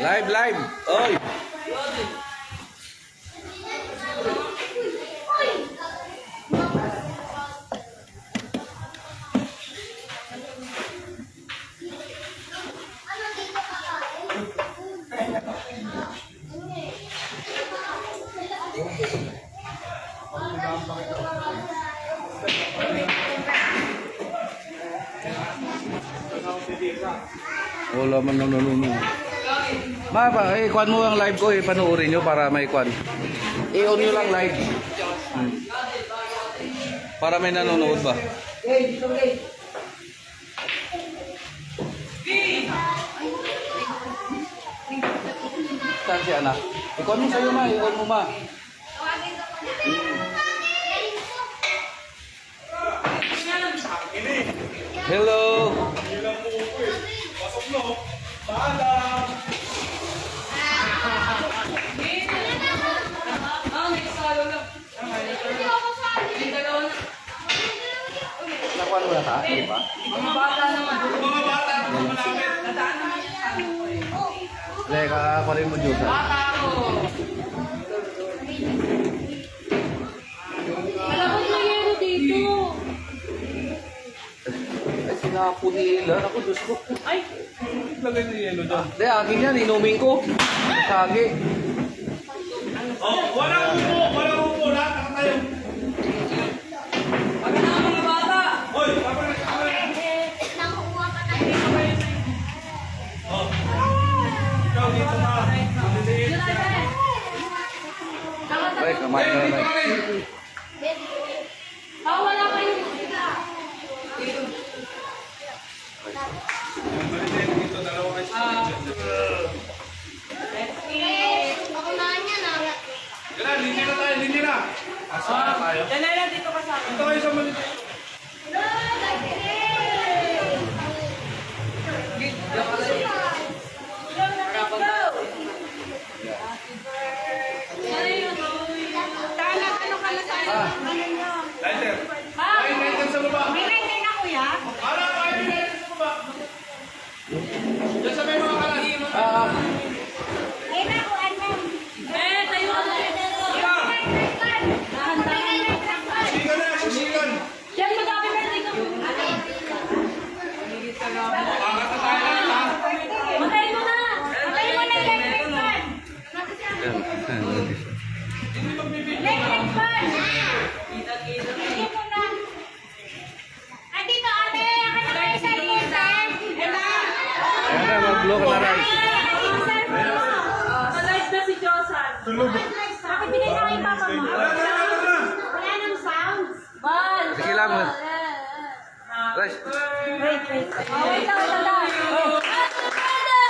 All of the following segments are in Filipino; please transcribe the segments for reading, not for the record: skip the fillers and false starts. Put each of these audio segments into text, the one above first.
Live, live. Oy. Wala man nanonood. Ma, kuan mo ang live ko, panoorin nyo para may kuan. I-on nyo lang live. Para may nanonood ba? Saan si anak? I-on mo sa'yo ma, i-on mo ma. Hello. Pasok no. Paalam. Nakuha mo na ta? Di ba? Mga bata naman. Mga bata naman namin. Nadaan naman yung sabi ko eh. Leka, ako rin mo Diyos. Bata ako. Malabot na yelo dito. Ay, sinapo ni Ilan. Ako, Diyos ko. Ay! Lagay na yelo dyan. Hindi, akin yan. Inumin ko. Sagi. Oh, walang upo. Lahat nakatayo. Pag na mga bata! Hoy, tapos na kamay. Oh. Ikaw dito na. Maliliit. Ay, kamay na na. Wala kayo. Yung maliliit dito, dalawa kayo sa Kailan, hindi na. Asa na tayo? Yan na lang dito ka sa akin. Ito kayo sa maliliit. Lighter. Ay, lighter sa baba. Para, ay, lighter sa baba. Diyan sa may mga kalas. Tayo ka na. Sisigan na, sisigan. Yan, mag-happy birthday ka. Angat na tayo lang, ha? Matay mo na. Matay mo na electric fan. Hindi magbibigay. Electric fan. Hindi mo na. Andito ate. Ano kayo sa lisan? Ayan na, mag-blow ka na rin. Alive na si Josan. Bakit binigay sa akin papa mo? Wala nang sounds. Bal. Sige lang. Rice. Wait lang.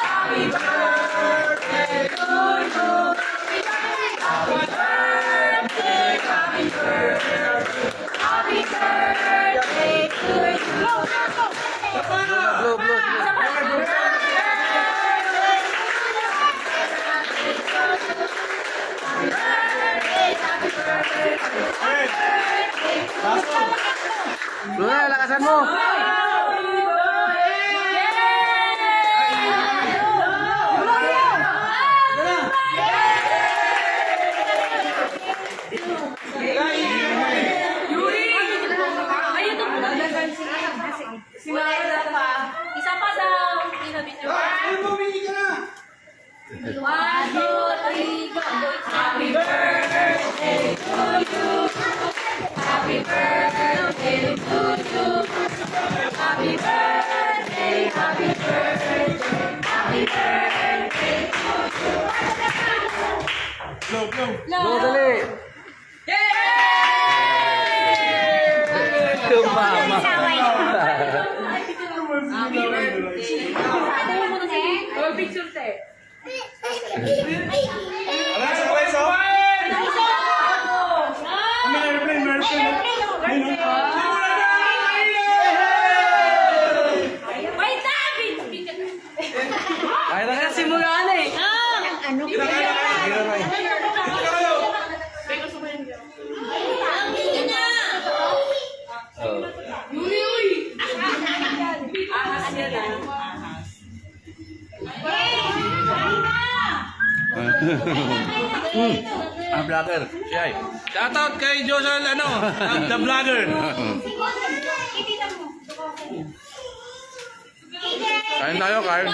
Happy birthday to you. Happy birthday to you. Blow, blow. Blow na, lakasan mo. Isa pa daw. Ay, bumili ka na. 1, 2, 3, go! Happy birthday to you. Happy birthday to you. Happy birthday, happy birthday, happy birthday to you. Blow. Blow, dali. Tumama. Happy birthday. Ate mo muna sige. All picture te. Ala, sa place, oh. May airplane. Wait, David! Ay, Simula na eh. Ilan kayo? Sige na, Ray. Ilan kayo? Oh. Yuri, uy! Ahas yan ah. Ang vlogger, si Ay. Shoutout kay Joshua, the vlogger. Kain tayo, kain.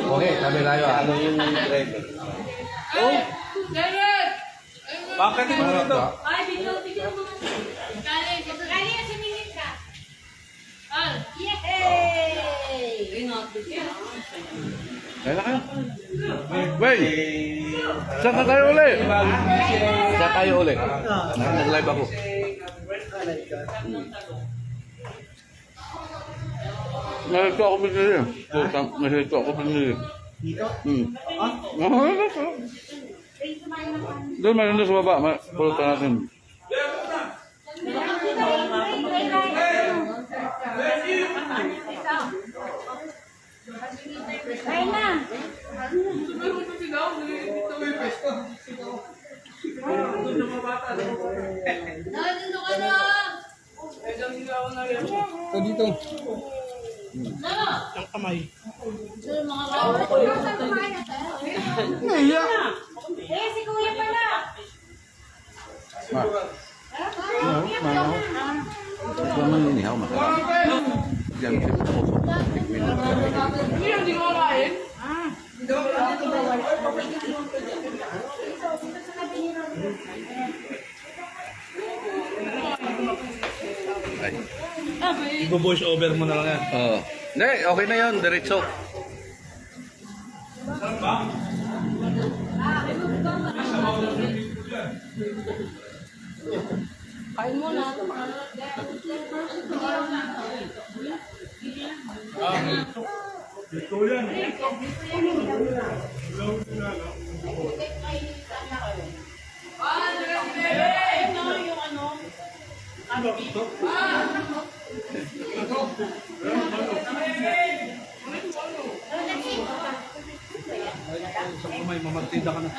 Okay, sabi tayo. Ano yung driver? Oh! Bakit mo dito? Ay, video mo. Kali yung sumingit ka. Yay! Kaya na kayo. Wait! Saan ka tayo uli? Saan tayo uli? Nag-live ako. Nahito ako pinili. Nahito ako pinili. Dito? Doon, mayroon doon sa baba. Pulutan natin. Kain na. Nandito ka na. Ito dito. Ang kamay. Eh, si Kuya pala. Ma. Ito naman yung inihaw, masarap. Diyan, ay. Ibo-voice over mo na lang yan. Oo. Hindi, okay na yun. Diretso. Kain mo na. Ito yan. Sa kumay, mamagtinda ka na.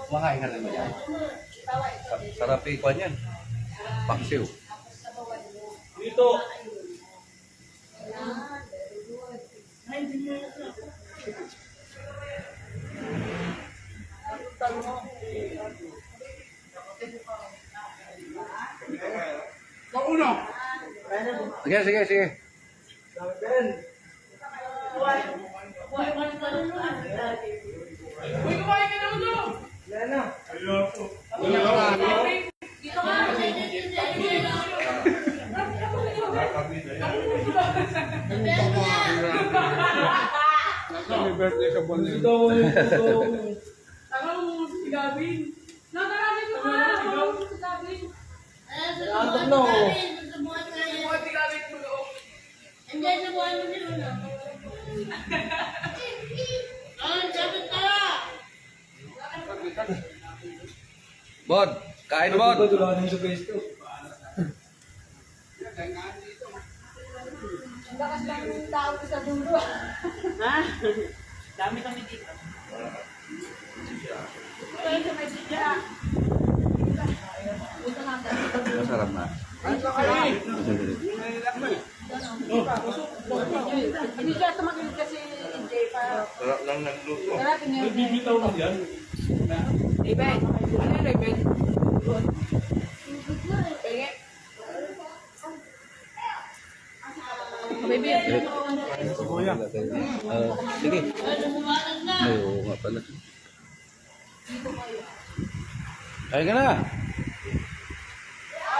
Makain ka rin mo yan. Sarap ikuan yan. Paksiw. Dito. Mauna. Sige, sige, sige. Uy, kumain ka na mo doon. Ayoko. May birthday sa buwan nito. Tama mo si Gavin. Nakarami ko ka. Si Gavin. Buwan si Gavin mo loob. Hindi, sa buhay mo din ulo. Sabi ka! Bod, kain bod. Wala na yung sa Facebook. Lakas lang yung tao ko sa dulo. Ha? Dami kami dito. Kaya sa may bigla. Masarap na. Hindi siya tumakilig kasi Jay pa. Sarap lang nagluto. Sarap niya. Bibitaw mo yan. Iben. Ano yun, Iben? Penge. Baby. Kuya. Sige. Ay, oo nga pala. Kain ka na.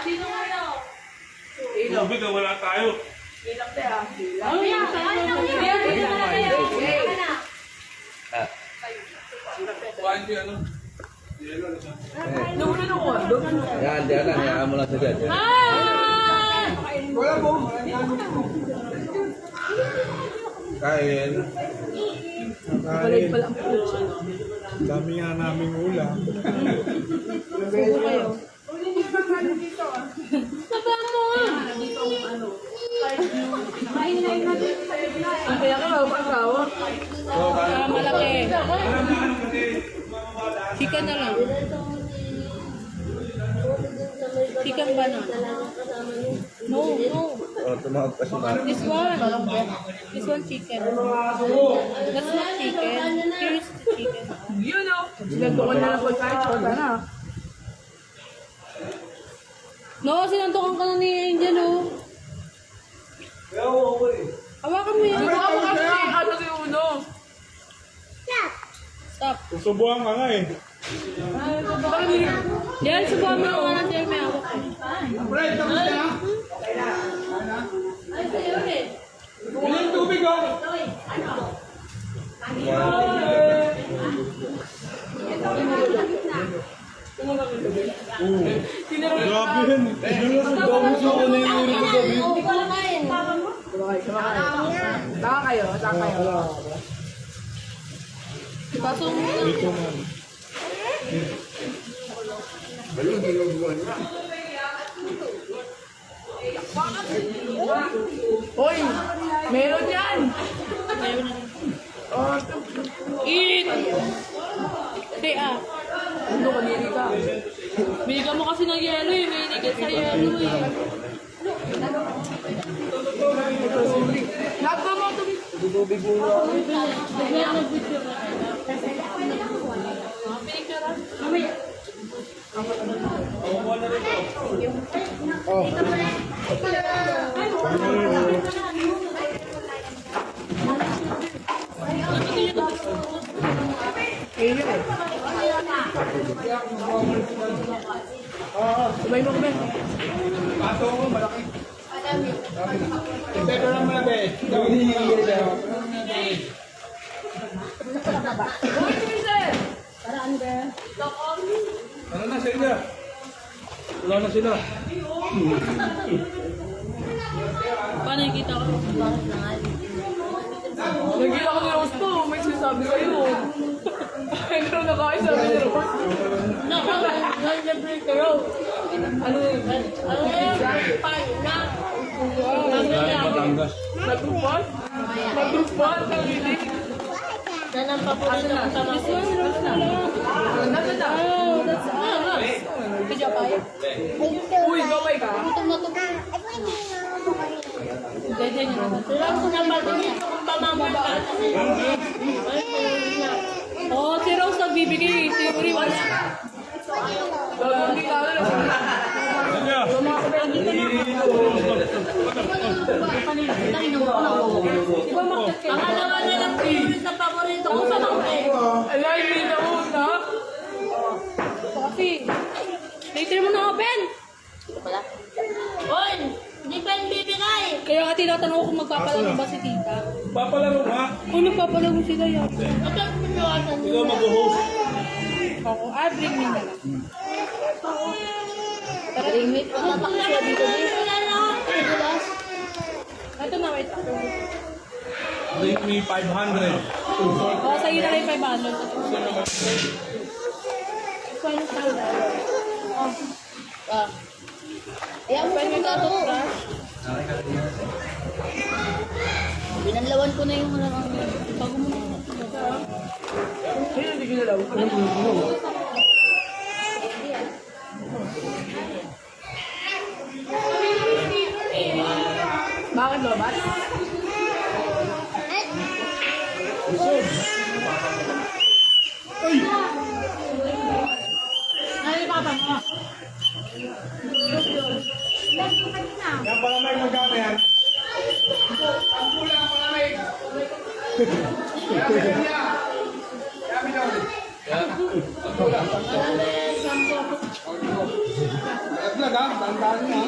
Dito kayo. Tubig na wala tayo. Ilang te ah. Kuya, kain na kuya. Kain na. Ah. Kuhain ko ano. Doon na ako. Doon na ako. Yan, diyan lang. Hayaan mo lang sa dyan. Wala po. Kain. Balik pala ang pulo. Dami nga naming ulam. Subo kayo. Baba. Kaya ka mag-asawa. Malaki. Chicken na lang. Chicken ba na? No. Oh, tumawag pa siya. This one chicken. That's not chicken. Here's the chicken. Yun o. Sinagdukan na lang pagkain. Wala na. No, sinantukan ka na ni Angel, oh. Hawakan mo yan. Baka mo kasi ano si Uno. Stop. Susubuhan ka nga eh. Yan, subuhan mo yung ano, Jel, may hawak. Fred, tapos ka na? Ay, sa'yo ulit. Ilang tubig oh. Grabe yan. Dami sa ako na yung uri ko gabi. Taka kayo. Pasok mo. Dito man. Hoy, meron yan. Eat! Stay up. Ano ka nili ka? Binigyan mo kasi ng yelo eh. May inigit sa yelo eh. Nagdo mo ito. Tubig mo na. Bigyan nag-video ka. Pinicture ah. Oh. Sabay mo kami. Pato ko, malaki. Ito lang muna, be. Ano na sila? Wala na sila. Paano nakikita ko? Nagkita ko ni Rose to. May sinasabi kayo. Ay, ano nakain sabi ni Rose? Nag-break kayo. Ano yun? Ano yan? Paano na? Batangas. Natupad? Natupad? Yan ang paborito ng tama ko. Nasa na? Oh, that's us. Video pa yun? Uy, gaway ka? Gutom na to. Ganyan yun. Kailangan ko na pati kung pamamata. Oh, si Rose nagbibigay. Si Yuri wala. Hindi ka na. Ang alawa na lang favorite na paborito ko sa mga Alay, hindi na una. Kasi, later mo na open. Oy, hindi pa yung bibigay. Kaya nga tinatanong ko kung magpapalaro ba si tita. Papalaro nga. Kung nagpapalaro sila yan. Ikaw mag-host. Ako, bring me na lang. Bring me? Tatak sila dito. Ito na, wait. Bring me 500. Oo, sa'yo na lang yung 500. Ayan, pwede mo ito. Binanlawan ko na yung bago mo na. Sino hindi ginalaw? Anong gulo? Bakit ba? Bakit? Ay, papa mo. Yan pala may magkano yan. Ang kulang pala may. Yamin niya. Yamin daw. Ang kulang. Talaga, tandaan mo ha.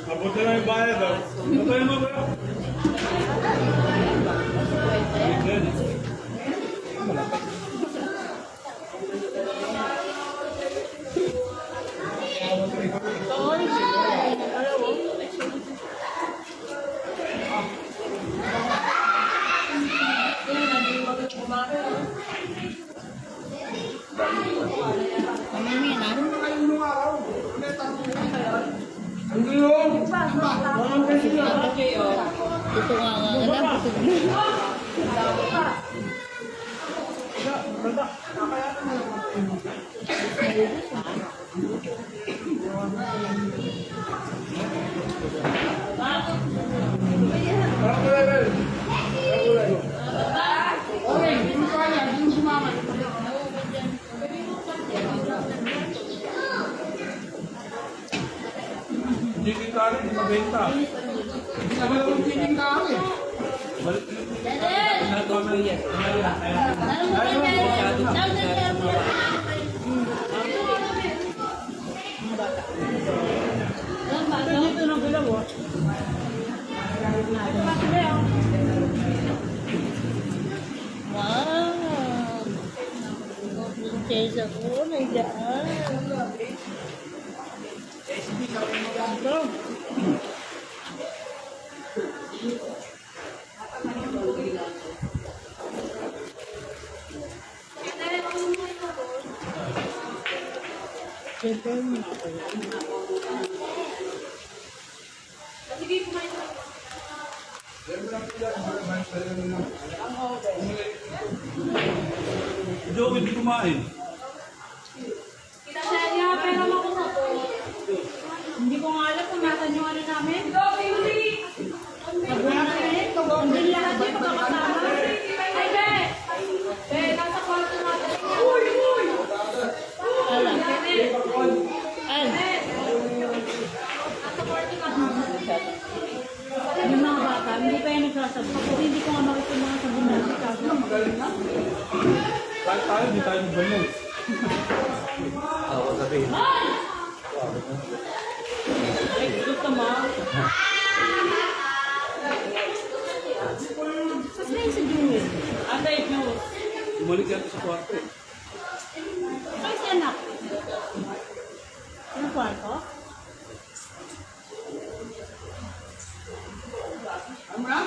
Abot na lang yung bayad daw. Patay mo ba? Ang gulo! Ang kasi na! Ito nga nga. Busog na. Parang kulay, Bel. Parang kulay. Okay, hindi mo kaya, hindi mo sumama. Chicken curry, di mabenta. Hindi naman akong chicken curry. Wow! Prinsesa ko, nandiyan. Joe, hindi kumain. Kaya pero makuha ko. Hindi ko nga alam kung nasan yung ano namin. Go, Yuri! Hindi lahat yung pagkakasama. Ay, Be! Be, nasa kwarto natin. Uy! Uy! Ala. Al. Nasa kwarto natin. Yung mga bata, hindi pa yan nagsasabi. Kasi hindi ko nga makita yung mga sabi natin. Magaling na. Kahit tayo, hindi tayo magbanyaw. Ako sabihin. Ay, gusto mo? Saan na yung sa Jewel? Ate, Jewel. Bumalik yan sa kwarto eh. Ay, si anak. Ano kwarto? Ano na?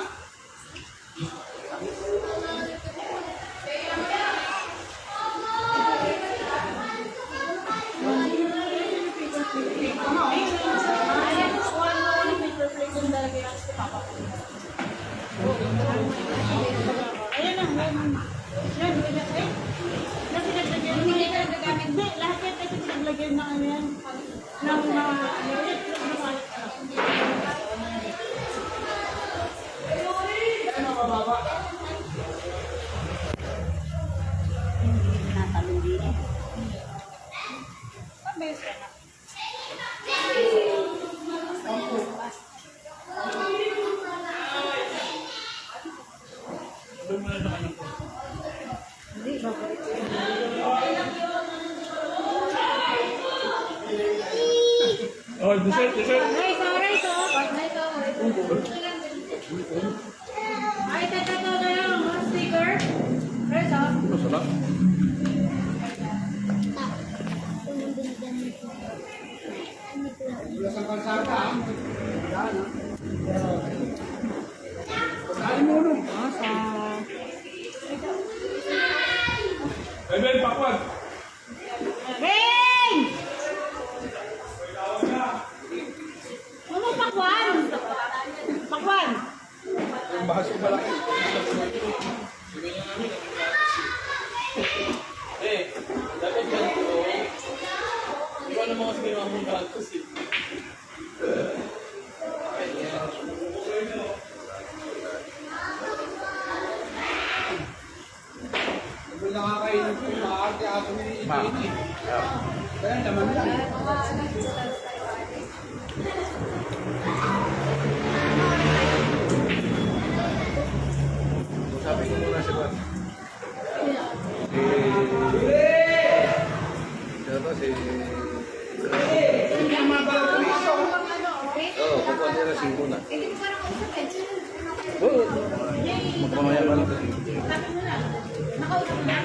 Ayan na, yan, eh. Lahat pinaglagyan ng hindi ka nagagamit. Hindi, lahat yan kasi pinaglagyan ng ano yan. Ng Ano mababa? Natalong din. Mabilis ka na. Doon mo na sa kanya po. Oh, dessert, dessert. Ay, sorry to. Ay, tata to na lang. Mga sticker. Reso. Masarap. Wala sa kalsada. Kain mo nun. Ben, pakwan. Ring! Ano pakwan? Pakwan! Ang bahas ko malaki. Dapat yan ito. Iwan ang mga sinimang mong gatos eh. Kung nakakainin ko, nakakarte ako ni Jenny. Kaya naman lang. Sabi ko muna si Juan. Diba si... Hindi naman pala ito. Oo, kukuha nila na 5 na. Oo. Magpamaya pa lang kasi. Nakausap na.